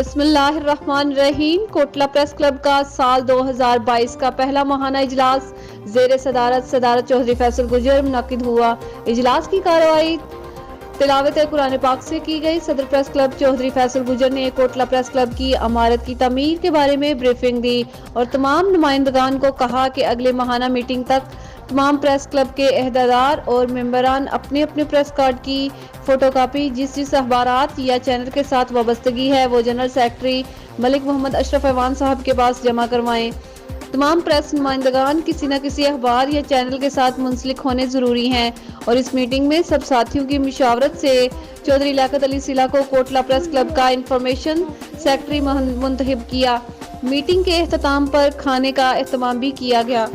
बिस्मिल्लाहिर्रहमानिर्रहीम। Kotla press club का साल 2022 का पहला माहाना इजलास ज़ेर सदारत चौधरी फैसल गुजर मुनक्किद हुआ। इजलास की कार्रवाई तिलावत कुरान पाक से की गई। सदर प्रेस क्लब चौधरी फैसल गुजर ने कोटला प्रेस क्लब की इमारत की तमीर के बारे में ब्रीफिंग दी और तमाम नुमाइंदगान को कहा कि अगले माहाना मीटिंग तक तमाम प्रेस क्लब के अहदेदार और मेंबरान अपने अपने प्रेस कार्ड की फोटोकॉपी जिस अखबारात या चैनल के साथ वाबस्तगी है वो जनरल सेक्रेटरी मलिक मोहम्मद अशरफ ऐवान साहब के पास जमा करवाएं। तमाम प्रेस नुमाइंदगान किसी न किसी अखबार या चैनल के साथ मुंसलिक होने जरूरी हैं और इस मीटिंग में सब साथियों की मुशावरत से चौधरी लियाकत अली सिला को कोटला प्रेस क्लब का इंफॉर्मेशन सेक्रेटरी मुंतखब किया। मीटिंग के अख्ताम पर खाने का एहतमाम भी किया गया।